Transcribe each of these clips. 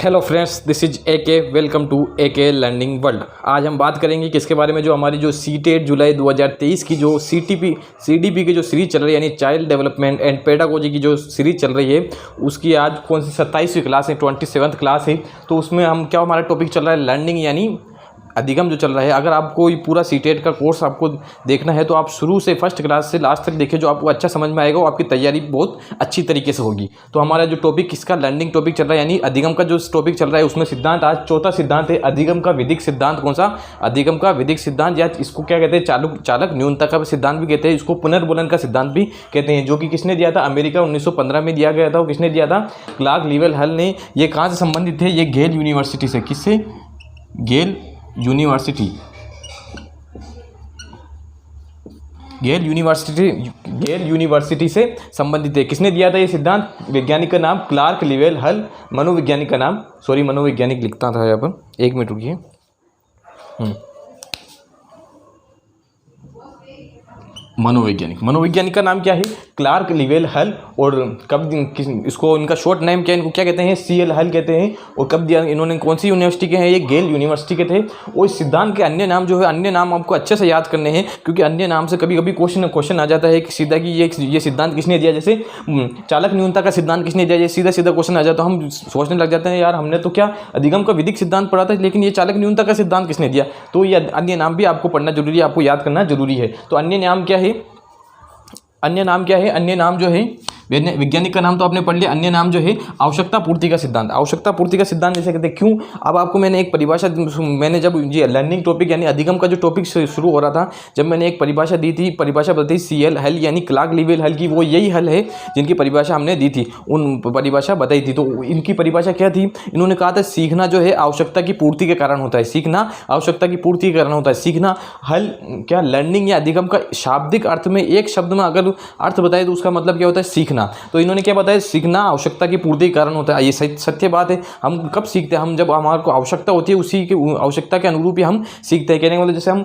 Hello friends, this is AK। Welcome to AK learning world. आज हम बात करेंगे किसके बारे में, जो हमारी जो CTET जुलाई 2023 की जो CDP की जो सीरीज चल रही है, यानी चाइल्ड डेवलपमेंट एंड पेडागोजी की जो सीरीज चल रही है, उसकी आज कौन सी 27वीं क्लास है, 27th क्लास है। तो उसमें हम क्या हमारा टॉपिक चल रहा है, लर्निंग यानी अधिगम जो चल रहा है। अगर आपको ये पूरा CTET का कोर्स आपको देखना है तो आप शुरू से फर्स्ट क्लास से लास्ट तक देखिए, जो आपको अच्छा समझ में आएगा, वो आपकी तैयारी बहुत अच्छी तरीके से होगी। तो हमारा जो टॉपिक इसका लर्निंग टॉपिक चल रहा है, यानी अधिगम का जो टॉपिक चल रहा है, उसमें सिद्धांत आज चौथा सिद्धांत है, अधिगम का विधिक सिद्धांत। कौन सा? अधिगम का विधिक सिद्धांत, या इसको क्या कहते हैं, चालक न्यूनता का सिद्धांत भी कहते हैं, इसको पुनर्बोलन का सिद्धांत भी कहते हैं, जो कि किसने दिया था? अमेरिका 1915 में दिया गया था। वो किसने दिया था? क्लार्क लीवेल हल ने। ये कहाँ से संबंधित है? ये गेल यूनिवर्सिटी से। किससे? गेल यूनिवर्सिटी से संबंधित है। किसने दिया था ये सिद्धांत? वैज्ञानिक का नाम क्लार्क लीवेल हल, मनोवैज्ञानिक का नाम, मनोवैज्ञानिक लिखता था यहाँ पर, एक मिनट रुकिए। मनोवैज्ञानिक का नाम क्या है? क्लार्क लीवेल हल। और कब इसको, इनका शॉर्ट नेम क्या है, इनको क्या कहते हैं? CL हल कहते हैं। और कब दिया इन्होंने? कौन सी यूनिवर्सिटी के हैं? ये गेल यूनिवर्सिटी के थे। और इस सिद्धांत के अन्य नाम जो है, अन्य नाम आपको अच्छे से याद करने हैं, क्योंकि अन्य नाम से कभी कभी क्वेश्चन आ जाता है कि सीधा कि ये सिद्धांत किसने दिया। जैसे चालक न्यूनता का सिद्धांत किसने दिया, ये सीधा क्वेश्चन आ जाता है, हम सोचने लग जाते हैं यार हमने तो क्या अधिगम का विधिक सिद्धांत पढ़ा था, लेकिन ये चालक न्यूनता का सिद्धांत किसने दिया। तो ये अन्य नाम भी आपको पढ़ना जरूरी है, आपको याद करना जरूरी है। तो अन्य नाम क्या है? अन्य नाम जो है, वैज्ञानिक का नाम तो आपने पढ़ लिया। अन्य नाम जो है आवश्यकता पूर्ति का सिद्धांत। आवश्यकता पूर्ति का सिद्धांत जैसे कहते हैं। क्यों? अब आपको मैंने एक परिभाषा, मैंने जब ये लर्निंग टॉपिक यानी अधिगम का जो टॉपिक शुरू हो रहा था, जब मैंने एक परिभाषा दी थी, परिभाषा बताई CL हल यानी क्लार्क लीवेल हल की, वो यही हल है जिनकी परिभाषा हमने दी थी, उन परिभाषा बताई थी। तो इनकी परिभाषा क्या थी? इन्होंने कहा था सीखना जो है आवश्यकता की पूर्ति के कारण होता है। सीखना आवश्यकता की पूर्ति के कारण होता है। सीखना हल क्या, लर्निंग या अधिगम का शाब्दिक अर्थ में एक शब्द में अगर अर्थ बताए तो उसका मतलब क्या होता है? सीखना। तो इन्होंने क्या बताया? सीखना आवश्यकता की पूर्ति के कारण होता है। ये सत्य बात है। हम कब सीखते हैं? हम जब हमारे को आवश्यकता होती है, उसी के आवश्यकता के अनुरूप ही हम सीखते हैं। कहने का मतलब जैसे हम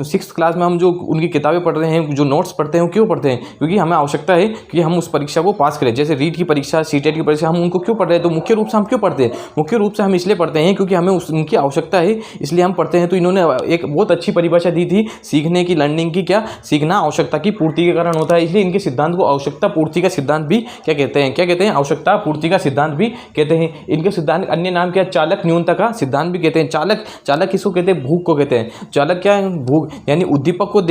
6th क्लास में हम जो उनकी किताबें पढ़ रहे हैं, जो नोट्स पढ़ते हैं, वो क्यों पढ़ते हैं? क्योंकि हमें आवश्यकता है कि हम उस परीक्षा को पास करें। जैसे रीट की परीक्षा, CTET की परीक्षा, हम उनको क्यों पढ़ रहे हैं? तो मुख्य रूप से हम क्यों पढ़ते हैं? मुख्य रूप से हम इसलिए पढ़ते हैं क्योंकि हमें उनकी आवश्यकता है, इसलिए हम पढ़ते हैं। तो इन्होंने एक बहुत अच्छी परिभाषा दी थी सीखने की, लर्निंग की। क्या? सीखना आवश्यकता की पूर्ति के कारण होता है। इसलिए इनके सिद्धांत को आवश्यकता पूर्ति का सिद्धांत भी क्या कहते हैं? क्या कहते हैं? आवश्यकता पूर्ति का सिद्धांत भी कहते हैं। इनके सिद्धांत अन्य नाम क्या? चालक न्यूनता का सिद्धांत भी कहते हैं। चालक किसको कहते हैं? भूख को कहते हैं। चालक क्या है? भूख यानी उद्दीपक को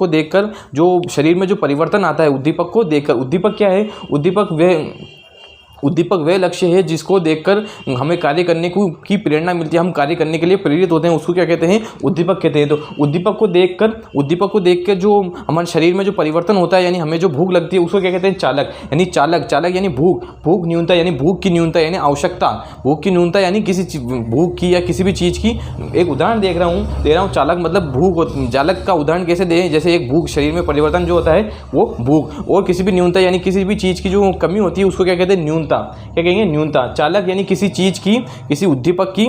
देखकर जो शरीर में जो परिवर्तन आता है, उद्दीपक को देखकर। उद्दीपक क्या है? उद्दीपक वह लक्ष्य है जिसको देखकर हमें कार्य करने की प्रेरणा मिलती है, हम कार्य करने के लिए प्रेरित होते हैं, उसको क्या कहते हैं? उद्दीपक कहते हैं। तो उद्दीपक को देखकर जो हमारे शरीर में जो परिवर्तन होता है, यानी हमें जो भूख लगती है, उसको क्या कहते हैं? चालक। यानी चालक यानी भूख न्यूनता, यानी भूख की न्यूनता यानी आवश्यकता। भूख की न्यूनता यानी किसी भूख की या किसी भी चीज़ की। एक उदाहरण दे रहा हूँ। चालक मतलब भूख। चालक का उदाहरण कैसे दें? जैसे एक भूख, शरीर में परिवर्तन जो होता है वो भूख। और किसी भी न्यूनता यानी किसी भी चीज़ की जो कमी होती है, उसको क्या कहते हैं? न्यूनता। क्या कहेंगे? न्यूनता। चालक यानी किसी चीज की, किसी उद्दीपक की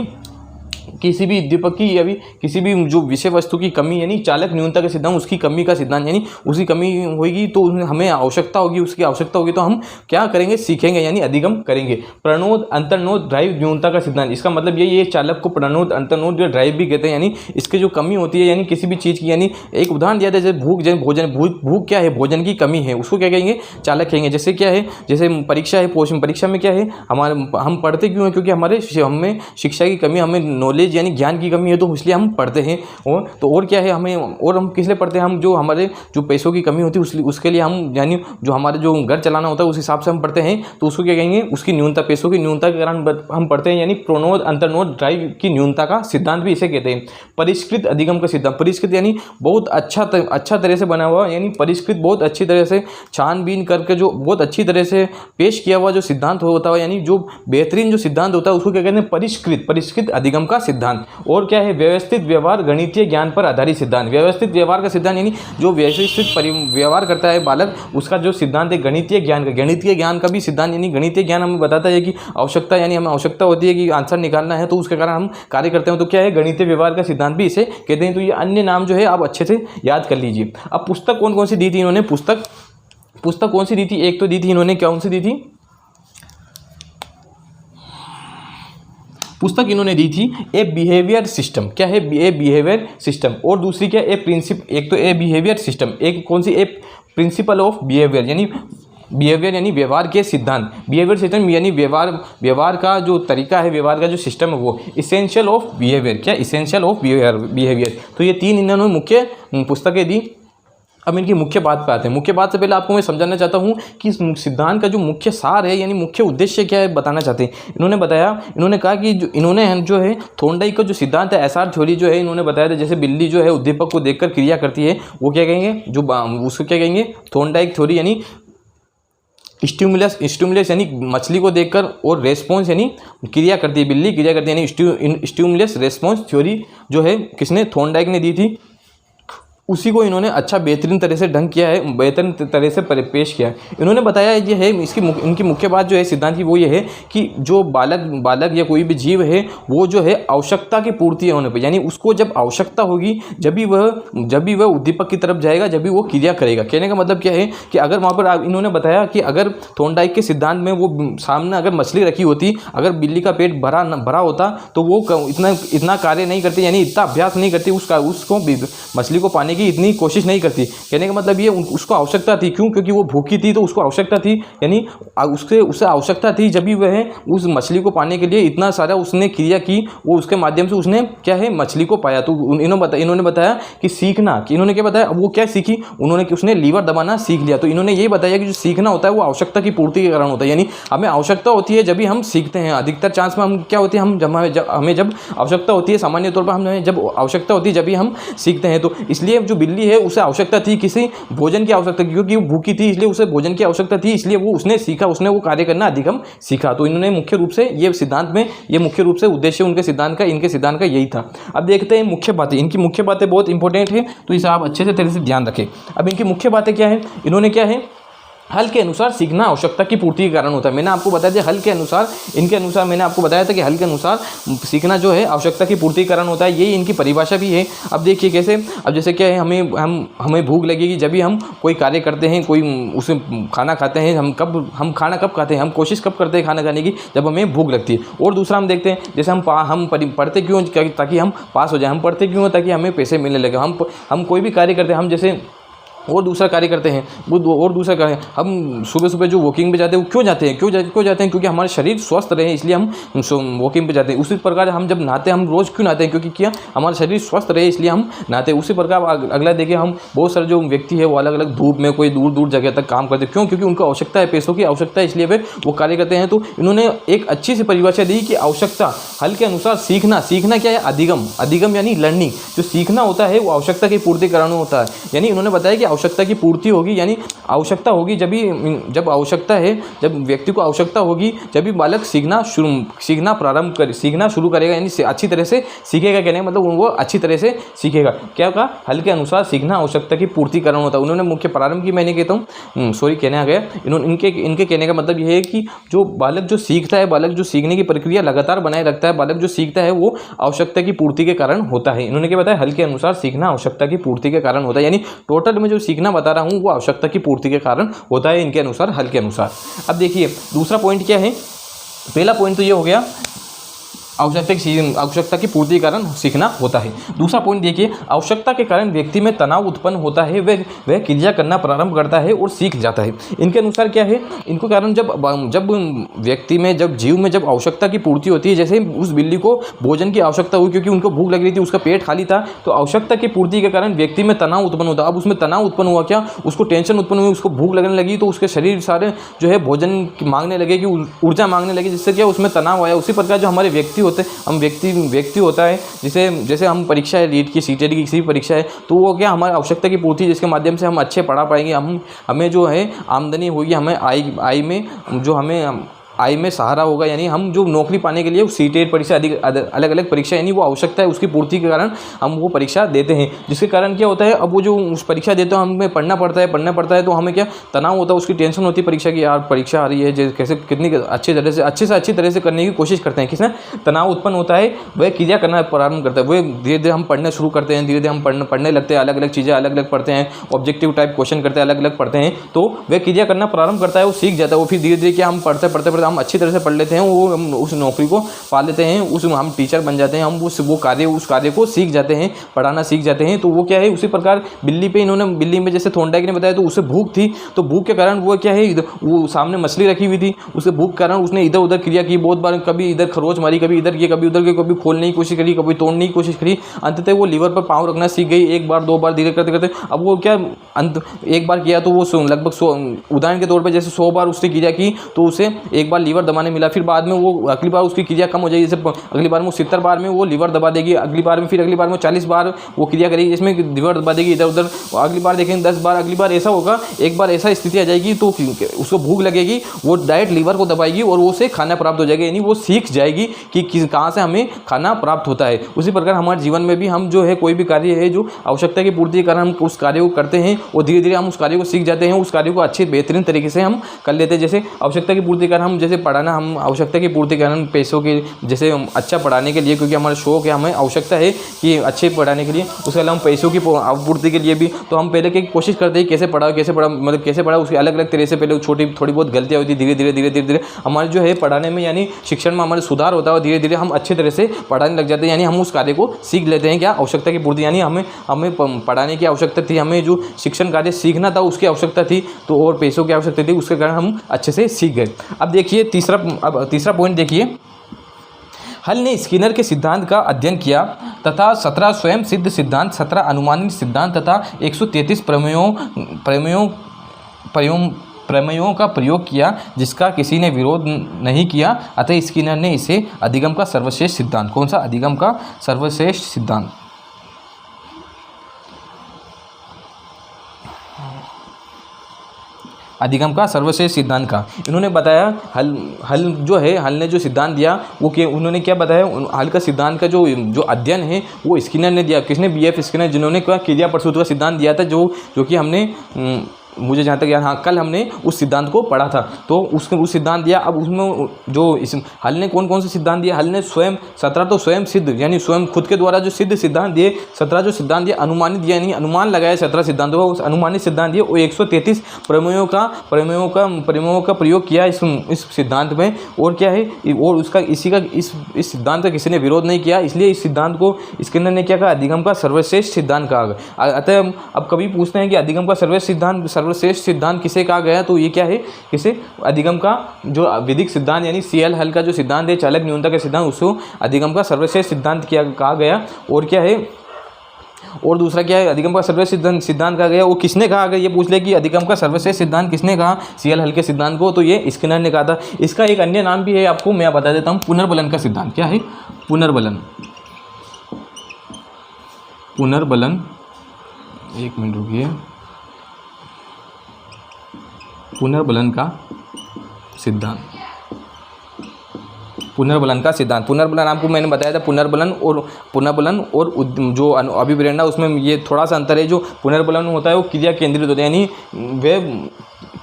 या भी किसी भी जो विषय वस्तु की कमी, यानी चालक न्यूनता का सिद्धांत, उसकी कमी का सिद्धांत। यानी उसकी कमी होगी तो हमें आवश्यकता होगी, उसकी आवश्यकता होगी तो हम क्या करेंगे? सीखेंगे, यानी अधिगम करेंगे। प्रणोद अंतर्नोद ड्राइव न्यूनता का सिद्धांत, इसका मतलब यही है, चालक को प्रणोद अंतर्नोद या ड्राइव भी कहते हैं। यानी इसकी जो कमी होती है, यानी किसी भी चीज़ की, यानी एक उदाहरण दिया था जैसे भूख क्या है? भोजन की कमी है, उसको क्या कहेंगे? चालक कहेंगे। जैसे क्या है? जैसे परीक्षा है, परीक्षा में क्या है? हम पढ़ते क्यों हैं? क्योंकि हमें शिक्षा की कमी, हमें नॉलेज यानी ज्ञान की कमी है, तो इसलिए हम पढ़ते हैं। और क्या है? हम किस लिए पढ़ते हैं? हम जो हमारे जो पैसों की कमी होती है, उसके लिए हम, यानी जो हमारे जो घर चलाना होता है, उस हिसाब से हम पढ़ते हैं। तो उसको क्या कहेंगे? उसकी न्यूनता, पैसों की न्यूनता के कारण हम पढ़ते हैं। यानी प्रणोद अंतर्नोद ड्राइव की न्यूनता का सिद्धांत भी इसे कहते हैं। परिष्कृत अधिगम का सिद्धांत। परिष्कृत यानी बहुत अच्छा तरह से बना हुआ, यानी परिष्कृत बहुत अच्छी तरह से छानबीन करके जो बहुत अच्छी तरह से पेश किया हुआ जो सिद्धांत होता है, यानी जो बेहतरीन जो सिद्धांत होता है, उसको क्या कहते हैं? परिष्कृत अधिगम का सिद्धांत। और क्या है? व्यवस्थित व्यवहार गणितीय ज्ञान पर आधारित सिद्धांत। व्यवस्थित व्यवहार का सिद्धांत यानी जो व्यवस्थित व्यवहार करता है बालक, उसका जो सिद्धांत है गणितीय ज्ञान का। गणितीय ज्ञान का भी सिद्धांत, यानी गणितीय ज्ञान हमें बताता है कि आवश्यकता, यानी हमें आवश्यकता होती है कि आंसर निकालना है, तो उसके कारण हम कार्य करते हैं। तो क्या है? गणितीय व्यवहार का सिद्धांत भी इसे कहते हैं। तो ये अन्य नाम जो है आप अच्छे से याद कर लीजिए। अब पुस्तक कौन कौन सी दी थी इन्होंने? पुस्तक कौन सी दी थी? एक तो दी थी इन्होंने, कौन सी दी थी? पुस्तक इन्होंने दी थी ए बिहेवियर सिस्टम। क्या है? ए बिहेवियर सिस्टम। और दूसरी क्या? ए प्रिंसिप, एक तो ए बिहेवियर सिस्टम, एक कौन सी? ए प्रिंसिपल ऑफ बिहेवियर, यानी बिहेवियर यानी व्यवहार के सिद्धांत। बिहेवियर सिस्टम यानी व्यवहार का जो तरीका है, व्यवहार का जो सिस्टम है वो। इसेंशियल ऑफ बिहेवियर, क्या? Essential of behaviour. तो ये 3 इन्होंने मुख्य पुस्तकें दी। अब इनकी मुख्य बात पे आते हैं। मुख्य बात से पहले आपको मैं समझाना चाहता हूँ कि इस सिद्धांत का जो मुख्य सार है, यानी मुख्य उद्देश्य क्या है, बताना चाहते हैं। इन्होंने कहा कि जो है थॉर्नडाइक का जो सिद्धांत है, एसआर थ्योरी जो है, इन्होंने बताया था जैसे बिल्ली जो है उद्दीपक को देखकर क्रिया करती है, वो क्या कहेंगे, उसको क्या कहेंगे? थॉर्नडाइक थ्योरी, यानी स्टिमुलस यानी मछली को देखकर, और रेस्पॉन्स यानी क्रिया करती है, बिल्ली क्रिया करती है, यानी स्टिमुलस रेस्पॉन्स थ्योरी जो है किसने? थॉर्नडाइक ने दी थी। उसी को इन्होंने बेहतरीन तरह से ढंग किया है, बेहतरीन तरह से पेश किया है। इन्होंने बताया ये है, इनकी मुख्य बात जो है सिद्धांत की, वो ये है कि जो बालक या कोई भी जीव है, वो जो है आवश्यकता की पूर्ति होने पर, यानी उसको जब आवश्यकता होगी जब भी वह उद्दीपक की तरफ जाएगा, जब भी वो क्रिया करेगा। कहने का मतलब क्या है कि अगर वहाँ पर इन्होंने बताया कि अगर थॉर्नडाइक के सिद्धांत में वो सामने अगर मछली रखी होती, अगर बिल्ली का पेट भरा होता, तो वो इतना कार्य नहीं करती, यानी इतना अभ्यास नहीं करती, उसको मछली को पाने की इतनी कोशिश नहीं करती। कहने का मतलब ये उसको आवश्यकता थी। क्यों? क्योंकि वो भूखी थी, तो उसको आवश्यकता थी, यानी उसे आवश्यकता थी जब भी वह उस मछली को पाने के लिए इतना सारा उसने क्रिया की, वो उसके माध्यम से उसने क्या है, मछली को पाया। तो इन्होंने बताया कि सीखना, कि इन्होंने क्या बताया, वो क्या सीखी, उसने लीवर दबाना सीख लिया। तो इन्होंने यही बताया कि जो सीखना होता है वो आवश्यकता की पूर्ति के कारण होता है, यानी हमें आवश्यकता होती है जब भी हम सीखते हैं। अधिकतर चांस में हम क्या होती है, हमें जब आवश्यकता होती है, सामान्य तौर पर हमें जब आवश्यकता होती है जब भी हम सीखते हैं। तो इसलिए जो बिल्ली है उसे आवश्यकता थी, किसी भोजन की आवश्यकता, क्योंकि वो भूखी थी, इसलिए उसे भोजन की आवश्यकता थी, इसलिए उसने सीखा, उसने वो कार्य करना अधिगम सीखा। तो इन्होंने मुख्य रूप से ये सिद्धांत में, ये मुख्य रूप से उद्देश्य इनके सिद्धांत का यही था। अब देखते हैं मुख्य बातें। इनकी मुख्य बातें बहुत इंपॉर्टेंट है, तो इसे आप अच्छे से तरह से ध्यान रखें। अब इनकी मुख्य बातें क्या है? इन्होंने क्या है, हल के अनुसार सीखना आवश्यकता की पूर्ति के कारण होता है। मैंने आपको बताया था हल के अनुसार, इनके अनुसार मैंने आपको बताया था कि हल के अनुसार सीखना जो है आवश्यकता की पूर्ति के कारण होता है। यही इनकी परिभाषा भी है। अब देखिए कैसे, अब जैसे क्या है, हमें भूख लगेगी जब भी हम कोई कार्य करते हैं, कोई उसे खाना खाते हैं। हम खाना कब खाते हैं, हम कोशिश कब करते हैं खाना खाने की, जब हमें भूख लगती है। और दूसरा हम देखते हैं, जैसे हम पढ़ते क्यों, ताकि हम पास हो जाए। हम पढ़ते क्यों, ताकि हमें पैसे मिलने लगे। हम कोई भी कार्य करते हैं, हम जैसे और दूसरा कार्य करते हैं, और दूसरा कार्य, हम सुबह सुबह जो वॉकिंग पे जाते हैं, वो क्यों जाते हैं, क्योंकि हमारे शरीर स्वस्थ रहे, इसलिए हम वॉकिंग पे जाते हैं। उसी प्रकार हम जब नहाते हैं, हम रोज़ क्यों नहाते हैं, क्योंकि क्या हमारा शरीर स्वस्थ रहे, इसलिए हम नहाते हैं। उसी प्रकार अगला देखिए, हम बहुत सारे जो व्यक्ति है वो अलग अलग धूप में, कोई दूर दूर जगह तक काम करते हैं। क्यों? क्योंकि उनको आवश्यकता है, पैसों की आवश्यकता है, इसलिए वे वो कार्य करते हैं। तो इन्होंने एक अच्छी सी परिभाषा दी कि आवश्यकता, हल के अनुसार सीखना क्या है, अधिगम यानी लर्निंग। जो सीखना होता है वो आवश्यकता की पूर्ति कराना होता है। यानी इन्होंने बताया कि आवश्यकता की पूर्ति होगी, यानी आवश्यकता होगी जब आवश्यकता है, जब व्यक्ति को आवश्यकता होगी, जब भी बालक सीखना शुरू करेगा, यानी अच्छी तरह से सीखेगा। कहने मतलब वो अच्छी तरह से सीखेगा। क्या कहा? हल के अनुसार सीखना आवश्यकता की पूर्ति कारण होता है। उन्होंने मुख्य प्रारंभ की, मैंने कहता हूँ कहने आ गया। इनके कहने का मतलब ये है कि जो बालक जो सीखता है, बालक जो सीखने की प्रक्रिया लगातार बनाए रखता है, बालक जो सीखता है वो आवश्यकता की पूर्ति के कारण होता है। इन्होंने क्या बताया? हल के अनुसार सीखना आवश्यकता की पूर्ति के कारण होता है, यानी टोटल में जो सीखना बता रहा हूँ वो आवश्यकता की पूर्ति के कारण होता है, इनके अनुसार, हल के अनुसार। अब देखिए दूसरा पॉइंट क्या है। पहला पॉइंट तो ये हो गया, आवश्यकता की पूर्ति के कारण सीखना होता है। दूसरा पॉइंट देखिए, आवश्यकता के कारण व्यक्ति में तनाव उत्पन्न होता है, वह क्रिया करना प्रारंभ करता है और सीख जाता है। इनके अनुसार क्या है, इनको कारण जब व्यक्ति में, जब जीव में जब आवश्यकता की पूर्ति होती है, जैसे उस बिल्ली को भोजन की आवश्यकता हुई, क्योंकि उनको भूख लग रही थी, उसका पेट खाली था, तो आवश्यकता की पूर्ति के कारण व्यक्ति में तनाव उत्पन्न होता है। अब उसमें तनाव उत्पन्न हुआ, क्या उसको टेंशन उत्पन्न हुई, उसको भूख लगने लगी, तो उसके शरीर सारे जो है भोजन मांगने लगे, कि ऊर्जा मांगने लगी, जिससे क्या उसमें तनाव आया। उसी प्रकार जो हमारे व्यक्ति होते हैं, व्यक्ति होता है, जैसे हम परीक्षा है, रीट की, सीटेट की किसी भी परीक्षा है, तो वो क्या हमारी आवश्यकता की पूर्ति, जिसके माध्यम से हम अच्छे पढ़ा पाएंगे, हमें जो है आमदनी होगी, हमें आय में सहारा होगा, यानी हम जो नौकरी पाने के लिए सीटेट परीक्षा, अलग अलग परीक्षा, यानी वो आवश्यकता है, उसकी पूर्ति के कारण हम वो परीक्षा देते हैं। जिसके कारण क्या होता है, अब वो जो उस परीक्षा देते हैं, हमें पढ़ना पड़ता है, तो हमें क्या तनाव होता है, उसकी टेंशन होती है परीक्षा की, यार परीक्षा आ रही है, कैसे कितनी अच्छी तरह से करने की कोशिश करते हैं। किसने तनाव उत्पन्न होता है, वह क्रिया करना प्रारंभ करता है, वह धीरे धीरे हम पढ़ना शुरू करते हैं, धीरे धीरे हम पढ़ने लगते हैं, अलग अलग चीज़ें अलग अलग पढ़ते हैं, ऑब्जेक्टिव टाइप क्वेश्चन करते हैं, अलग अलग पढ़ते हैं, तो वह क्रिया करना प्रारंभ करता है, वो सीख जाता है। वो फिर धीरे धीरे क्या हम पढ़ते हम अच्छी तरह से पढ़ लेते हैं, वो हम उस नौकरी को पा लेते हैं, उस हम टीचर बन जाते हैं, हम उस कार्य को सीख जाते हैं, पढ़ाना सीख जाते हैं। तो वो क्या है, उसी प्रकार बिल्ली में जैसे थोंडाई ने बताया, तो उसे भूख थी, तो भूख के कारण वो क्या है, वो सामने मछली रखी हुई थी, उसे भूख के कारण उसने इधर उधर क्रिया की बहुत बार, कभी इधर खरोच मारी, कभी इधर की, कभी उधर की, कभी खोलने की कोशिश करी, कभी तोड़ने की कोशिश करी। अंततः वो लीवर पर पाँव रखना सीख गई, एक बार 2 बार धीरे करते करते। अब वो क्या एक बार किया तो वो लगभग 100, उदाहरण के तौर पर जैसे 100 बार उसने क्रिया की तो उसे एक बार लीवर दबाने मिला, फिर बाद में वो अगली बार उसकी क्रिया कम हो जाएगी, जैसे अगली बार में 70 बार में वो लीवर दबा देगी, अगली बार में फिर अगली बार में 40 बार वो क्रिया करेगी जिसमें लीवर दबा देगी इधर उधर, अगली बार देखेंगे 10 बार, अगली बार ऐसा होगा, एक बार ऐसा स्थिति आ जाएगी तो उसको भूख लगेगी, वो डायरेक्ट लीवर को दबाएगी और उसे खाना प्राप्त हो जाएगा, यानी वो सीख जाएगी कि कहाँ से हमें खाना प्राप्त होता है। उसी प्रकार हमारे जीवन में भी हम जो है कोई भी कार्य है जो आवश्यकता की पूर्ति के कारण हम उस कार्य को करते हैं और धीरे धीरे हम उस कार्य को सीख जाते हैं, उस कार्य को अच्छे बेहतरीन तरीके से हम कर लेते हैं। जैसे आवश्यकता की पूर्ति के कारण हम जैसे पढ़ाना, हम आवश्यकता की पूर्ति के कारण पैसों के जैसे अच्छा पढ़ाने के लिए, क्योंकि हमारा शौक है, हमें आवश्यकता है कि अच्छे पढ़ाने के लिए, उसके अलावा हम पैसों की आपूर्ति के लिए भी, तो हम पहले की कोशिश करते हैं कैसे पढ़ा मतलब कैसे पढ़ा, उसकी अलग अलग तरह से पहले थोड़ी बहुत गलतियाँ होती, धीरे धीरे हमारे जो है पढ़ाने में यानी शिक्षण में हमारे सुधार होता है और धीरे धीरे हम अच्छे तरह से पढ़ाने लग जाते हैं, यानी हम उस कार्य को सीख लेते हैं। क्या आवश्यकता की पूर्ति, यानी हमें पढ़ाने की आवश्यकता थी, हमें जो शिक्षण कार्य सीखना था उसकी आवश्यकता थी, तो और पैसों की आवश्यकता थी, उसके कारण हम अच्छे से सीख गए। अब देखिए तीसरा पॉइंट देखिए, हल ने स्किनर के सिद्धांत का अध्ययन किया तथा 17 स्वयं सिद्ध सिद्धांत, 17 अनुमानित सिद्धांत तथा 133 प्रमेयों का प्रयोग किया जिसका किसी ने विरोध नहीं किया। अतः स्किनर ने इसे अधिगम का सर्वश्रेष्ठ सिद्धांत, कौन सा, अधिगम का सर्वश्रेष्ठ सिद्धांत, अधिगम का सर्वश्रेष्ठ सिद्धांत का इन्होंने बताया। हल ने जो सिद्धांत दिया वो उन्होंने क्या बताया, हल का सिद्धांत का जो अध्ययन है वो स्किनर ने दिया। किसने, बीएफ स्किनर, जिन्होंने क्रिया प्रसूत का सिद्धांत दिया था, जो कि हमने मुझे जहाँ तक याद, हाँ कल हमने उस सिद्धांत को पढ़ा था, तो उस सिद्धांत दिया। अब उसमें जो हल ने कौन कौन से सिद्धांत दिए, हल ने स्वयं 17 तो स्वयं सिद्ध यानी स्वयं खुद के द्वारा जो सिद्ध सिद्धांत दिए, 17 जो सिद्धांत दिए, अनुमानित दिया यानी अनुमान लगाया 17 सिद्धांतों का, उस अनुमानित सिद्धांत दिए, वो 133 प्रमेयों का प्रयोग किया इस सिद्धांत में। और क्या है, और उसका इस सिद्धांत का किसी ने विरोध नहीं किया, इसलिए इस सिद्धांत को स्किनर ने क्या कहा, अधिगम का सर्वश्रेष्ठ सिद्धांत कहा। अतः अब कभी पूछते हैं कि अधिगम का सर्वश्रेष्ठ सिद्धांत किसे कहा गया, तो ये क्या है, किसे, अधिगम का जो वैदिक सिद्धांत यानी सीएल हल का जो सिद्धांत है, चालक न्यूनता का सिद्धांत, उसको अधिगम का सर्वश्रेष्ठ सिद्धांत कहा गया। और क्या है, और दूसरा क्या है, अधिगम का सर्वश्रेष्ठ सिद्धांत कहा गया, वो किसने कहा, अगर ये पूछ ले कि अधिगम का सर्वश्रेष्ठ सिद्धांत किसने कहा सीएल हल के सिद्धांत को, तो ये स्किनर ने कहा था। इसका एक अन्य नाम भी है, आपको मैं बता देता हूँ, पुनर्बलन का सिद्धांत। क्या है, पुनर्बलन, एक मिनट रुकिए, पुनर्बलन का सिद्धांत, पुनर्बलन आपको मैंने बताया था, पुनर्बलन और जो अभिप्रेरणा, उसमें ये थोड़ा सा अंतर है। जो पुनर्बलन होता है वो क्रिया केंद्रित होता है, यानी वे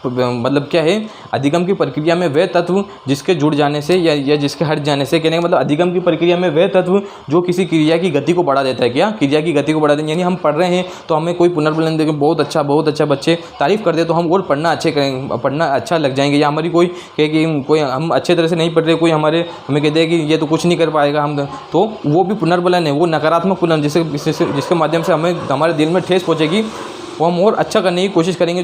मतलब क्या है, अधिगम की प्रक्रिया में वे तत्व जिसके जुड़ जाने से या जिसके हट जाने से, कहने का मतलब अधिगम की प्रक्रिया में वे तत्व जो किसी क्रिया की गति को बढ़ा देता है, क्या, क्रिया की गति को बढ़ा देता है। यानी हम पढ़ रहे हैं तो हमें कोई पुनर्बलन देखे, बहुत अच्छा बच्चे तारीफ कर दे तो हम और पढ़ना अच्छा लग जाएंगे, या हमारी कोई हम अच्छे तरह से नहीं पढ़ रहे, कोई हमें कहते हैं कि ये तो कुछ नहीं कर पाएगा हम, तो वो भी पुनर्बलन है, वो नकारात्मक पुनर्बलन जिसके माध्यम से हमें हमारे दिल में ठेस पहुँचेगी, वो हम और अच्छा करने की कोशिश करेंगे,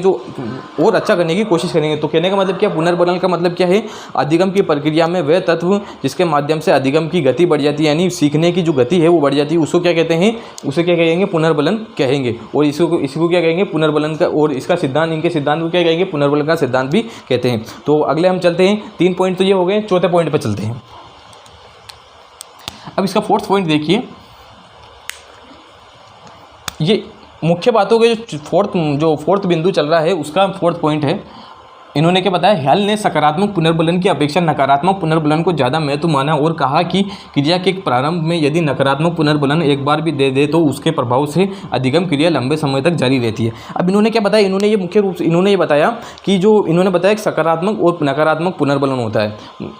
तो कहने का मतलब क्या, पुनर्बलन का मतलब क्या है, अधिगम की प्रक्रिया में वह तत्व जिसके माध्यम से अधिगम की गति बढ़ जाती है, यानी सीखने की जो गति है वो बढ़ जाती है, उसको क्या कहते हैं, उसे क्या कहेंगे, पुनर्बलन कहेंगे। और इसको क्या कहेंगे, पुनर्बलन का, और इसका सिद्धांत, इनके सिद्धांत को क्या कहेंगे, पुनर्बलन का सिद्धांत भी कहते हैं। तो अगले हम चलते हैं, 3 पॉइंट तो ये हो गए, चौथे पॉइंट पर चलते हैं। अब इसका 4th पॉइंट देखिए, ये मुख्य बातों के जो फोर्थ बिंदु चल रहा है उसका 4th पॉइंट है। इन्होंने क्या बताया, हल ने सकारात्मक पुनर्बलन की अपेक्षा नकारात्मक पुनर्बलन को ज़्यादा महत्व माना और कहा कि क्रिया के प्रारंभ में यदि नकारात्मक पुनर्बलन एक बार भी दे तो उसके प्रभाव से अधिगम क्रिया लंबे समय तक जारी रहती है। अब इन्होंने क्या बताया, इन्होंने ये मुख्य रूप से इन्होंने ये बताया कि जो इन्होंने बताया कि सकारात्मक और नकारात्मक पुनर्बलन होता है।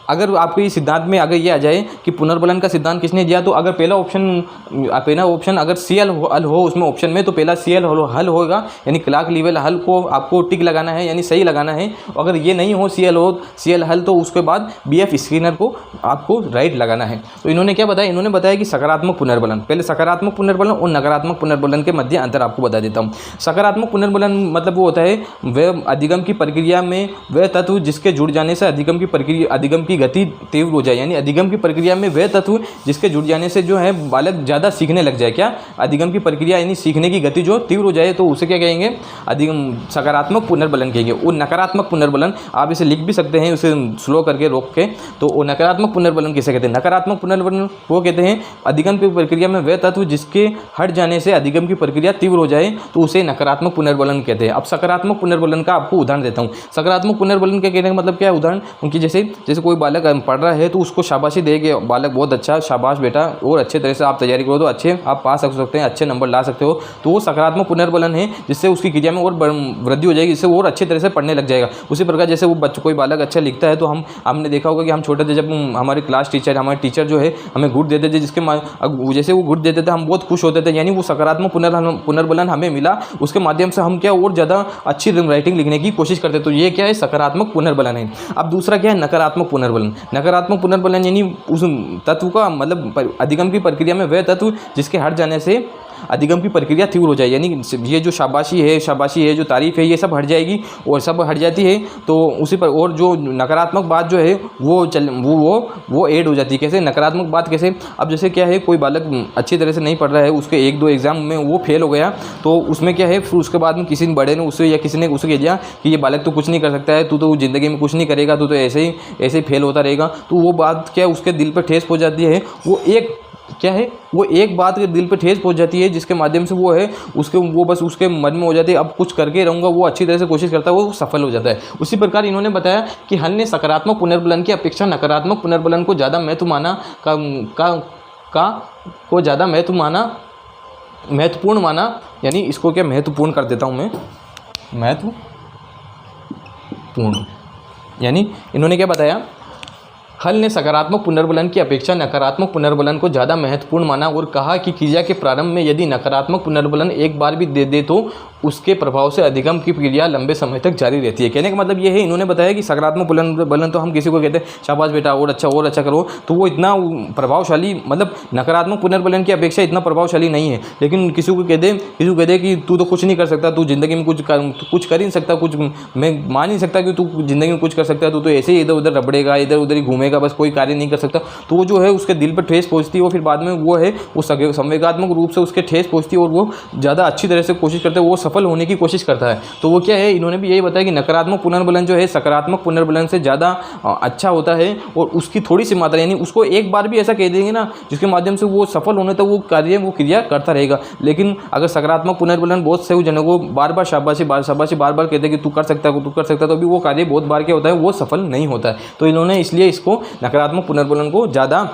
अगर आपके इस सिद्धांत में अगर ये आ जाए कि पुनर्बलन का सिद्धांत किसने दिया, तो अगर पहला ऑप्शन अगर सीएल हल हो उसमें ऑप्शन में, तो पहला सीएल हल होगा, यानी क्लार्क लीवेल हल को आपको टिक लगाना है, यानी सही लगाना है। अगर ये नहीं हो Cl हल तो उसके बाद BF स्क्रीनर को आपको राइट लगाना है। तो इन्होंने क्या बताया, इन्होंने बताया कि सकारात्मक पुनर्बलन, पहले सकारात्मक पुनर्बलन और नकारात्मक पुनर्बलन के मध्य अंतर आपको बता देता हूँ। सकारात्मक पुनर्बलन मतलब वो होता है वह अधिगम की प्रक्रिया में वह तत्व जिसके जुड़ जाने से अधिगम की गति तीव्र हो जाए, यानी अधिगम की प्रक्रिया में वह तत्व जिसके जुड़ जाने से जो है बालक ज़्यादा सीखने लग जाए। क्या अधिगम की प्रक्रिया यानी सीखने की गति जो तीव्र हो जाए तो उसे क्या कहेंगे, अधिगम सकारात्मक पुनर्बलन कहेंगे। और नकारात्मक पुनर्बलन आप इसे लिख भी सकते हैं, उसे स्लो करके रोक के। तो वो नकारात्मक पुनर्बलन किसे कहते हैं, नकारात्मक पुनर्बलन वो कहते हैं अधिगम की प्रक्रिया में वह तत्व जिसके हट जाने से अधिगम की प्रक्रिया तीव्र हो जाए तो उसे नकारात्मक पुनर्बलन कहते हैं। अब सकारात्मक पुनर्बलन का आपको उदाहरण देता हूँ। सकारात्मक पुनर्बलन के कहने का मतलब क्या है, उदाहरण उनकी जैसे कोई बालक पढ़ रहा है तो उसको शाबाशी दे के बालक बहुत अच्छा, शाबाश बेटा, और अच्छे तरह से आप तैयारी करो तो अच्छे आप पास कर सकते हैं, अच्छे नंबर ला सकते हो। तो वो सकारात्मक पुनर्बलन है जिससे उसकी क्रिया में और वृद्धि हो जाएगी, जिससे वो और अच्छे तरह से पढ़ने लग जाएगा। उसी प्रकार जैसे वो कोई बालक अच्छा लिखता है तो हमने देखा होगा कि हम छोटे थे जब हमारे क्लास टीचर, हमारे टीचर जो है हमें गुड देते थे, जैसे वो गुड देते थे हम बहुत खुश होते थे, यानी वो सकारात्मक पुनर्बलन हमें मिला, उसके माध्यम से हम क्या और ज़्यादा अच्छी राइटिंग लिखने की कोशिश करते। तो ये क्या है, सकारात्मक पुनर्बलन है। अब दूसरा क्या है, नकारात्मक पुनर्बलन। नकारात्मक पुनर्बलन यानी उस तत्व का मतलब अधिगम की प्रक्रिया में वह तत्व जिसके हट जाने से अधिगम की प्रक्रिया तीव्र हो जाए, यानी ये जो शाबाशी है, जो तारीफ़ है, ये सब हट जाएगी और सब हट जाती है तो उसी पर और जो नकारात्मक बात जो है वो ऐड हो जाती है। कैसे नकारात्मक बात कैसे, अब जैसे क्या है, कोई बालक अच्छी तरह से नहीं पढ़ रहा है, उसके 1-2 एग्जाम में वो फेल हो गया, तो उसमें क्या है, फिर उसके बाद में किसी बड़े ने उससे या किसी ने उसे कह दिया कि ये बालक तो कुछ नहीं कर सकता है, तू तो ज़िंदगी में कुछ नहीं करेगा, तू तो ऐसे ही फेल होता रहेगा। तो वो बात क्या है, उसके दिल पर ठेस पहुँच जाती है। वो एक बात के दिल पे ठेस पहुंच जाती है जिसके माध्यम से वो बस उसके मन में हो जाती है, अब कुछ करके रहूँगा, वो अच्छी तरह से कोशिश करता है, वो सफल हो जाता है। उसी प्रकार इन्होंने बताया कि हल ने सकारात्मक पुनर्बलन की अपेक्षा नकारात्मक पुनर्बलन को ज़्यादा महत्वपूर्ण माना, यानी इसको क्या महत्वपूर्ण कर देता हूँ मैं, महत्वपूर्ण, यानी इन्होंने क्या बताया, हल ने सकारात्मक पुनर्बलन की अपेक्षा नकारात्मक पुनर्बलन को ज़्यादा महत्वपूर्ण माना और कहा कि क्रिया के प्रारंभ में यदि नकारात्मक पुनर्बलन एक बार भी दे तो उसके प्रभाव से अधिगम की क्रिया लंबे समय तक जारी रहती है। कहने का मतलब ये है, इन्होंने बताया कि सकारात्मक पुनर्बलन तो हम किसी को कहते हैं शाबाश बेटा और अच्छा करो, तो वो इतना प्रभावशाली, मतलब नकारात्मक पुनर्बलन की अपेक्षा इतना प्रभावशाली नहीं है। लेकिन किसी को कह दे कि तू तो कुछ नहीं कर सकता, तू ज़िंदगी में कुछ कर ही नहीं सकता, कुछ मैं मान नहीं सकता कि तू ज़िंदगी में कुछ कर सकता है, तू तो ऐसे ही इधर उधर रबड़ेगा, इधर उधर ही घूमेगा, बस कोई कार्य नहीं कर सकता। तो वो जो है उसके दिल पर ठेस पहुँचती है और फिर बाद में वो संवेगात्मक रूप से उसके ठेस पहुँचती है और वो ज़्यादा अच्छी तरह से कोशिश करता है, वो सफल होने की कोशिश करता है। तो वो क्या है, इन्होंने भी यही बताया कि नकारात्मक पुनर्बलन जो है सकारात्मक पुनर्बलन से ज़्यादा अच्छा होता है और उसकी थोड़ी सी मात्रा, यानी उसको एक बार भी ऐसा कह देंगे ना जिसके माध्यम से वो सफल होने तक वो क्रिया करता रहेगा। लेकिन अगर सकारात्मक पुनर्बलन बहुत से जनों को बार बार शाबाशी बार बार कहते हैं कि तू कर सकता है, तो अभी वो कार्य बहुत बार क्या होता है, वो सफल नहीं होता है। तो इन्होंने इसलिए इसको नकारात्मक पुनर्बलन को ज़्यादा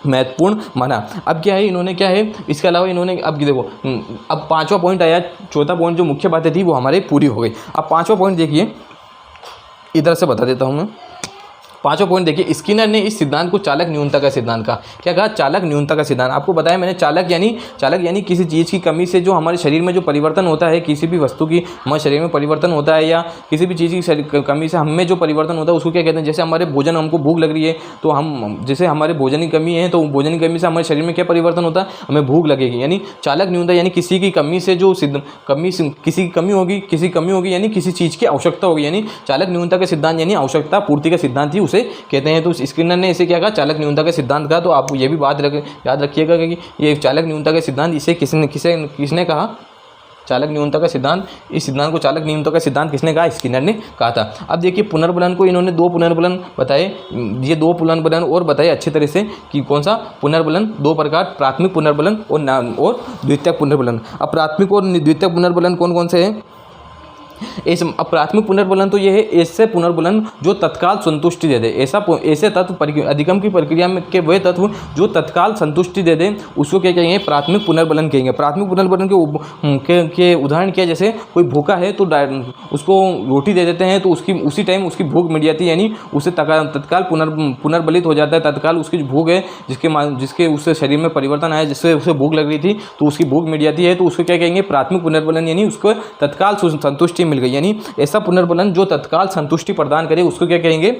महत्वपूर्ण माना। अब क्या है, इन्होंने क्या है, इसके अलावा इन्होंने अब देखो, अब 5वां पॉइंट आया, 4था पॉइंट जो मुख्य बातें थी वो हमारे पूरी हो गई। अब 5वां पॉइंट देखिए, इधर से बता देता हूँ मैं। 5वां पॉइंट देखिए, स्किनर ने इस सिद्धांत को चालक न्यूनता का सिद्धांत कहा। क्या कहा, चालक न्यूनता का सिद्धांत। आपको बताया मैंने, चालक यानी किसी चीज़ की कमी से जो हमारे शरीर में जो परिवर्तन होता है, किसी भी वस्तु की हमारे शरीर में परिवर्तन होता है या किसी भी चीज़ की कमी से हमें जो परिवर्तन होता है उसको क्या कहते हैं। जैसे हमारे भोजन, हमको भूख लग रही है तो जैसे हमारे भोजन की कमी है तो भोजन की कमी से हमारे शरीर में क्या परिवर्तन होता है, हमें भूख लगेगी। यानी चालक न्यूनता यानी किसी की कमी से जो किसी की कमी होगी यानी किसी चीज़ की आवश्यकता होगी, यानी चालक न्यूनता का सिद्धांत यानी आवश्यकता पूर्ति का सिद्धांत ही उसे कहते हैं। तो स्किनर ने इसे क्या कहा, चालक न्यूनता का सिद्धांत कहा। तो आप ये भी बात याद रखिएगा कि ये चालक न्यूनता का सिद्धांत इसे किसने कहा, चालक न्यूनता का सिद्धांत, इस सिद्धांत को चालक न्यूनता का सिद्धांत किसने कहा, स्किनर ने कहा था। अब देखिए पुनर्बलन को इन्होंने 2 पुनर्बलन बताए, ये 2 पुनर्बलन और बताए अच्छी तरह से कि कौन सा पुनर्बलन, 2 प्रकार, प्राथमिक पुनर्बलन और द्वितीयक पुनर्बलन। अब प्राथमिक और द्वितीयक पुनर्बलन कौन कौन से हैं। अब प्राथमिक पुनर्बलन तो ये है ऐसे पुनर्बलन जो तत्काल संतुष्टि दे दे, ऐसे तत्व अधिगम की प्रक्रिया में के वह तत्व जो तत्काल संतुष्टि दे दे उसको क्या कहेंगे, प्राथमिक पुनर्बलन कहेंगे। प्राथमिक पुनर्बलन के उदाहरण क्या, जैसे कोई भूखा है तो उसको रोटी दे देते हैं तो उसी टाइम उसकी भूख मिट जाती है, यानी उसे तत्काल पुनर्बलित हो जाता है। तत्काल उसकी जो भूख है जिसके उससे शरीर में परिवर्तन आया, जिससे उसे भूख लग रही थी तो उसकी भूख मिट जाती है, तो उसको क्या कहेंगे, प्राथमिक पुनर्बलन, यानी उसको तत्काल संतुष्टि संतुष्टि मिल गई, यानी ऐसा पुनर्बलन जो तत्काल संतुष्टि प्रदान करे उसको क्या कहेंगे,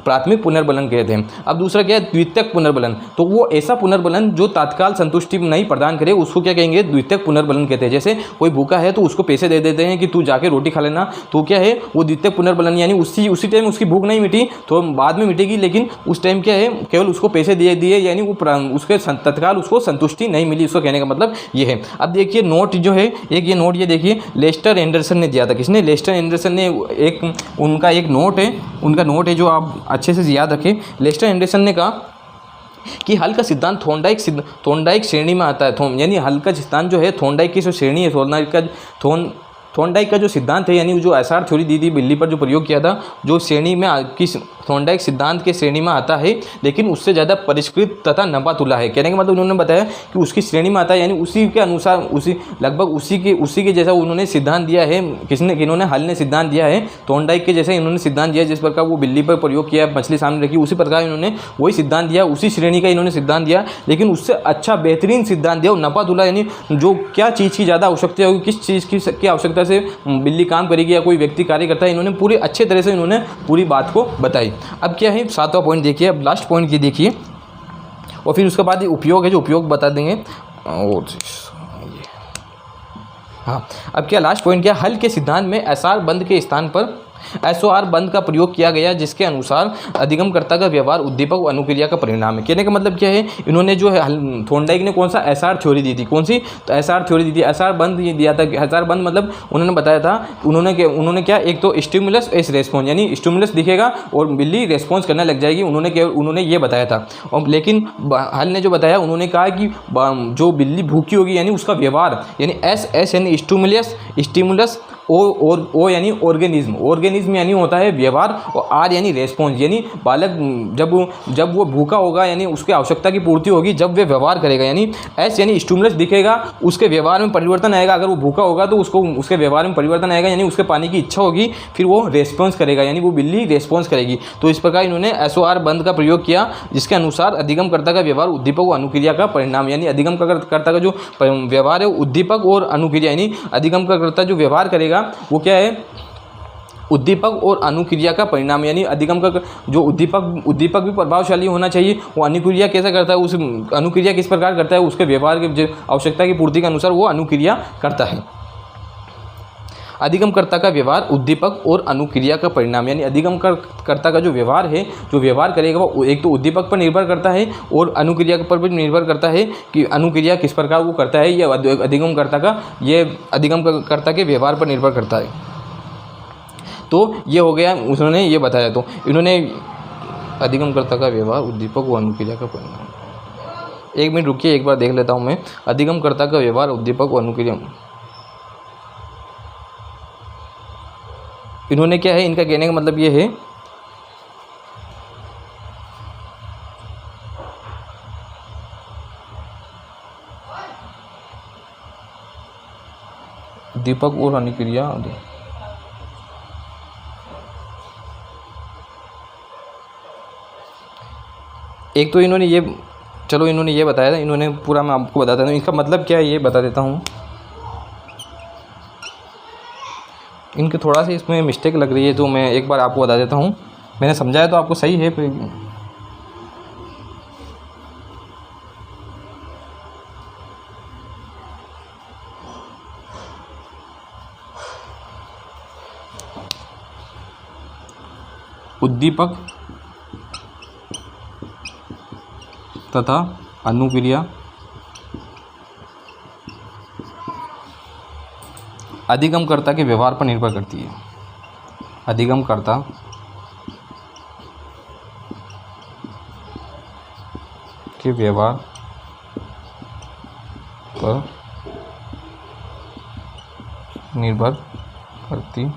प्राथमिक पुनर्बलन कहते हैं। अब दूसरा क्या है, द्वितीयक पुनर्बलन। तो वो ऐसा पुनर्बलन जो तत्काल संतुष्टि नहीं प्रदान करे उसको क्या कहेंगे, द्वितीयक पुनर्बलन कहते हैं। जैसे कोई भूखा है तो उसको पैसे दे देते हैं कि तू जाके रोटी खा लेना, तो क्या है वो द्वितीयक पुनर्बलन, यानी उसी टाइम उसकी भूख नहीं मिटी तो बाद में मिटेगी, लेकिन उस टाइम क्या है केवल उसको पैसे दिए यानी वो उसके तत्काल उसको संतुष्टि नहीं मिली, उसको कहने का मतलब ये है। अब देखिए नोट जो है एक ये नोट, ये देखिए लेस्टर एंडरसन ने दिया था। किसने, लेस्टर एंडरसन ने उनका एक नोट है, उनका नोट है जो आप अच्छे से याद रखें। लेस्टर एंडरसन ने कहा कि हल का सिद्धांत थोर्नडाइक श्रेणी में आता है। यानी हल का सिद्धांत जो है थोर्नडाइक की जो श्रेणी है, थोर्नडाइक का जो सिद्धांत है, यानी जो एसआर थ्योरी दी थी बिल्ली पर जो प्रयोग किया था, जो श्रेणी में थोर्नडाइक सिद्धांत के श्रेणी में आता है, लेकिन उससे ज़्यादा परिष्कृत तथा नपातुला है। कहने का मतलब उन्होंने बताया कि उसकी श्रेणी में आता है, यानी उसी के अनुसार लगभग उसी के जैसा उन्होंने सिद्धांत दिया है। इन्होंने हल ने सिद्धांत दिया है थोर्नडाइक के जैसे इन्होंने सिद्धांत दिया, जिस प्रकार वो बिल्ली पर प्रयोग किया, मछली सामने रखी, उसी प्रकार इन्होंने वही सिद्धांत दिया, उसी श्रेणी का इन्होंने सिद्धांत दिया, लेकिन उससे अच्छा बेहतरीन सिद्धांत दिया। नपातुला यानी जो क्या चीज़ की ज़्यादा आवश्यकता होगी, किस चीज़ की आवश्यकता से बिल्ली काम करेगी या कोई व्यक्ति कार्य करता है, इन्होंने पूरी अच्छे तरह से इन्होंने पूरी बात को बताई। अब क्या है 7वां पॉइंट देखिए, अब लास्ट पॉइंट ये देखिए, और फिर उसके बाद ये उपयोग है, जो उपयोग बता देंगे। और हाँ, अब क्या लास्ट पॉइंट क्या, हल के सिद्धांत में एसआर बंद के स्थान पर एसओआर बंद का प्रयोग किया गया, जिसके अनुसार अधिगमकर्ता का व्यवहार उद्दीपक व अनुक्रिया का परिणाम है। कहने का मतलब क्या है, इन्होंने जो है थोर्नडाइक ने कौन सा एसआर थ्योरी दी थी, कौन सी, तो एसआर थ्योरी दी थी। एसआर बंद ये दिया था, एसआर बंद मतलब उन्होंने बताया था, उन्होंने क्या, एक तो स्टिमुलस एस रेस्पॉन्स, यानी स्टिमुलस दिखेगा और बिल्ली रेस्पॉन्स करने लग जाएगी, उन्होंने ये बताया था। और लेकिन हल ने जो बताया, उन्होंने कहा कि जो बिल्ली भूखी होगी यानी उसका व्यवहार, यानी एस यानी स्टिमुलस, ओ यानी ऑर्गेनिज्म यानी होता है व्यवहार, और आर यानी रेस्पॉन्स, यानी बालक जब वो भूखा होगा यानी उसकी आवश्यकता की पूर्ति होगी जब वे व्यवहार करेगा, यानी एस यानी स्टिमुलस दिखेगा, उसके व्यवहार में परिवर्तन आएगा। अगर वो भूखा होगा तो उसके व्यवहार में परिवर्तन आएगा, यानी उसके पानी की इच्छा होगी, फिर वो रेस्पॉन्स करेगा, यानी वो बिल्ली रेस्पॉन्स करेगी। तो इस प्रकार इन्होंने एसओआर बंद का प्रयोग किया, जिसके अनुसार अधिगमकर्ता का व्यवहार उद्दीपक व अनुक्रिया का परिणाम, यानी अधिगमकर्ता का जो व्यवहार है उद्दीपक और अनुक्रिया, यानी अधिगमकर्ता जो व्यवहार करेगा वो क्या है, उद्दीपक और अनुक्रिया का परिणाम, यानी अधिगम का जो उद्दीपक भी प्रभावशाली होना चाहिए, वो अनुक्रिया कैसा करता है, उस अनुक्रिया किस प्रकार करता है, उसके व्यवहार के आवश्यकता की पूर्ति के अनुसार वो अनुक्रिया करता है। अधिगमकर्ता का व्यवहार उद्दीपक और अनुक्रिया का परिणाम, यानी अधिगमकर्ता का जो व्यवहार है, जो व्यवहार करेगा वो एक तो उद्दीपक पर निर्भर करता है और अनुक्रिया पर भी निर्भर करता है कि अनुक्रिया किस प्रकार वो करता है, ये अधिगमकर्ता के व्यवहार पर निर्भर करता है। तो ये हो गया, उन्होंने ये बताया। तो इन्होंने अधिगमकर्ता का व्यवहार उद्दीपक व अनुक्रिया का परिणाम, 1 मिनट रुकिए, एक बार देख लेता हूँ मैं। अधिगमकर्ता का व्यवहार उद्दीपक व अनुक्रिया, इन्होंने क्या है, इनका कहने का मतलब ये है दीपक और अनुक्रिया, एक तो इन्होंने ये, चलो इन्होंने ये बताया था, इन्होंने पूरा मैं आपको बताता हूँ इसका मतलब क्या है, ये बता देता हूँ। इनके थोड़ा सा इसमें मिस्टेक लग रही है, तो मैं एक बार आपको बता देता हूँ। मैंने समझाया तो आपको सही है, उद्दीपक तथा अनुक्रिया अधिगमकर्ता के व्यवहार पर निर्भर करती है। अधिगमकर्ता के व्यवहार पर निर्भर करती है।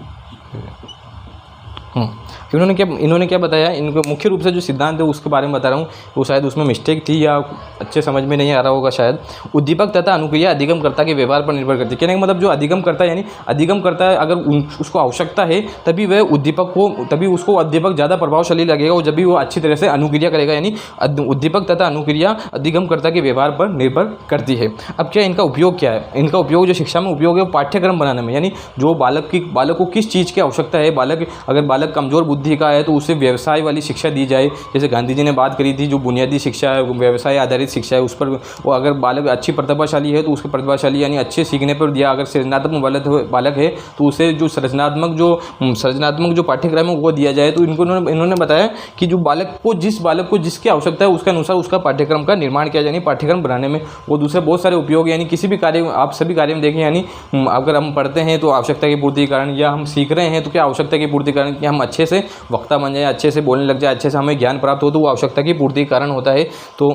इन्होंने क्या बताया, इनको मुख्य रूप से जो सिद्धांत है उसके बारे में बता रहा हूँ, वो शायद उसमें मिस्टेक थी या अच्छे समझ में नहीं आ रहा होगा शायद। उद्दीपक तथा अनुक्रिया अधिगमकर्ता के व्यवहार पर निर्भर करती है। कहने का मतलब जो अधिगमकर्ता यानी अधिगमकर्ता है, अगर उसको आवश्यकता है तभी वह उसको उद्दीपक ज़्यादा प्रभावशाली लगेगा और जब भी वो अच्छी तरह से अनुक्रिया करेगा। यानी उद्दीपक तथा अनुक्रिया अधिगमकर्ता के व्यवहार पर निर्भर करती है। अब क्या इनका उपयोग क्या है? इनका उपयोग जो शिक्षा में उपयोग है वो पाठ्यक्रम बनाने में, यानी जो बालक को किस चीज़ की आवश्यकता है, अगर बालक कमज़ोर बुद्धि का है तो उसे व्यवसाय वाली शिक्षा दी जाए। जैसे गांधी जी ने बात करी थी, जो बुनियादी शिक्षा है, व्यवसाय आधारित शिक्षा है, उस पर वो अगर बालक अच्छी प्रतिभाशाली है तो उसके प्रतिभाशाली यानी अच्छे सीखने पर दिया। अगर सृजनात्मक बालक है तो उसे जो सृजनात्मक जो पाठ्यक्रम है वो दिया जाए। तो इन्होंने बताया कि जो बालक को जिसकी आवश्यकता है उसके अनुसार उसका पाठ्यक्रम का निर्माण किया जाए। पाठ्यक्रम बनाने में वो दूसरे बहुत सारे उपयोग, यानी किसी भी कार्य, आप सभी कार्य में देखें, यानी अगर हम पढ़ते हैं तो आवश्यकता की पूर्ति के कारण, या हम सीख रहे हैं तो क्या आवश्यकता की पूर्ति के कारण, कि हम अच्छे से वक्ता बन जाए, अच्छे से बोलने लग जाए, अच्छे से हमें ज्ञान प्राप्त हो, तो वो आवश्यकता की पूर्ति के कारण होता है। तो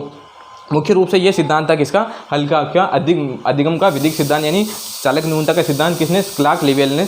मुख्य रूप से ये सिद्धांत था किसका? हल का क्या अधिगम का विधिक सिद्धांत, यानी चालक न्यूनता का सिद्धांत किसने? क्लार्क लेवेल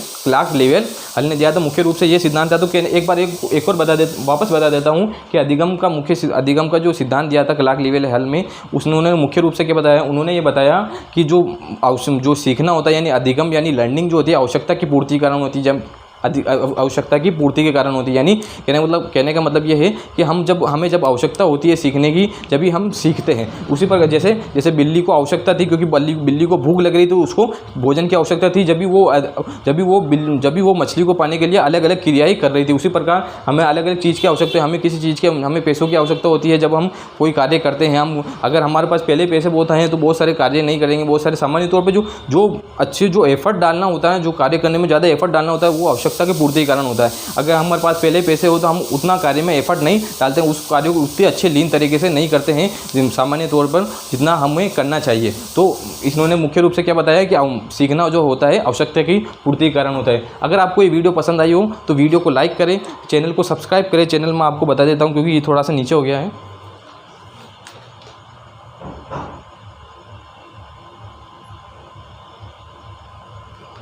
हल ने दिया था। मुख्य रूप से ये सिद्धांत था। तो एक और वापस बता देता हूँ कि अधिगम का जो सिद्धांत दिया था क्लार्क लेवेल हल में, उन्होंने मुख्य रूप से क्या बताया? उन्होंने ये बताया कि जो सीखना होता है, यानी अधिगम यानी लर्निंग जो होती है आवश्यकता की पूर्ति के कारण होती है, जब आवश्यकता की पूर्ति के कारण होती है। यानी कहने का मतलब ये है कि हमें जब आवश्यकता होती है सीखने की, जब भी हम सीखते हैं। उसी पर जैसे बिल्ली को आवश्यकता थी, क्योंकि बिल्ली को भूख लग रही थी, उसको भोजन की आवश्यकता थी, जब भी वो मछली को पाने के लिए अलग अलग क्रियाएं कर रही थी। उसी प्रकार हमें अलग अलग चीज़ की आवश्यकता है। हमें किसी चीज़ की, हमें पैसों की आवश्यकता होती है जब हम कोई कार्य करते हैं। अगर हमारे पास पहले पैसे बहुत हैं तो बहुत सारे कार्य नहीं करेंगे। बहुत सारे सामान्य तौर पर जो एफर्ट डालना होता है, जो कार्य करने में ज़्यादा एफर्ट डालना होता है, वो आवश्यकता की पूर्ति के कारण होता है। अगर हमारे पास पहले पैसे हो तो हम उतना कार्य में एफर्ट नहीं डालते हैं, उस कार्य को उतने अच्छे लीन तरीके से नहीं करते हैं सामान्य तौर पर जितना हमें करना चाहिए। तो इन्होंने मुख्य रूप से क्या बताया कि सीखना जो होता है आवश्यकता की पूर्ति के कारण होता है। अगर आपको ये वीडियो पसंद आई हो तो वीडियो को लाइक करें, चैनल को सब्सक्राइब करें। चैनल में आपको बता देता हूँ क्योंकि ये थोड़ा सा नीचे हो गया है।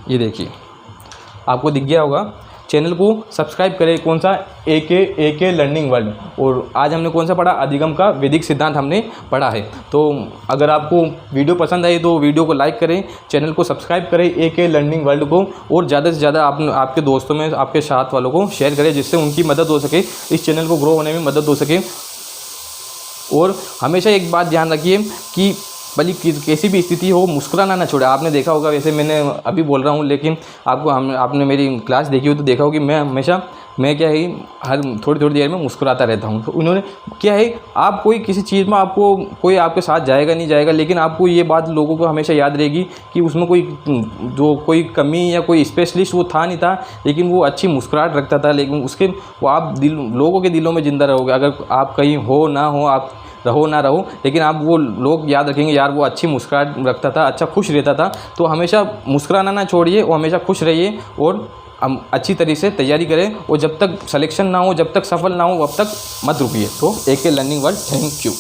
ये देखिए, आपको दिख गया होगा। चैनल को सब्सक्राइब करें। कौन सा? एके लर्निंग वर्ल्ड। और आज हमने कौन सा पढ़ा? अधिगम का वैदिक सिद्धांत हमने पढ़ा है। तो अगर आपको वीडियो पसंद आई तो वीडियो को लाइक करें, चैनल को सब्सक्राइब करें एके लर्निंग वर्ल्ड को, और ज़्यादा से ज़्यादा आपके दोस्तों में, आपके साथ वालों को शेयर करें, जिससे उनकी मदद हो सके, इस चैनल को ग्रो होने में मदद हो सके। और हमेशा एक बात ध्यान रखिए कि भले कैसी भी स्थिति हो, मुस्कुराना ना छोड़े। आपने देखा होगा, वैसे मैंने अभी बोल रहा हूँ, लेकिन आपने मेरी क्लास देखी हो तो देखा हो कि मैं क्या है, हर थोड़ी देर में मुस्कुराता रहता हूँ। तो उन्होंने क्या है, आप कोई किसी चीज़ में कोई आपके साथ जाएगा नहीं जाएगा, लेकिन आपको ये बात लोगों को हमेशा याद रहेगी कि उसमें कोई कमी या कोई स्पेशलिस्ट वो था नहीं था, लेकिन वो अच्छी मुस्कुराहट रखता था। लेकिन वो आप लोगों के दिलों में ज़िंदा रहोगे। अगर आप कहीं हो ना हो, आप रहो ना रहो, लेकिन आप वो लोग याद रखेंगे, यार वो अच्छी मुस्कुराहट रखता था, अच्छा खुश रहता था। तो हमेशा मुस्कुराना ना छोड़िए और हमेशा खुश रहिए और अच्छी तरीके से तैयारी करें। और जब तक सिलेक्शन ना हो, जब तक सफल ना हो, तब तक मत रुकिए। तो एके लर्निंग वर्ल्ड, थैंक यू।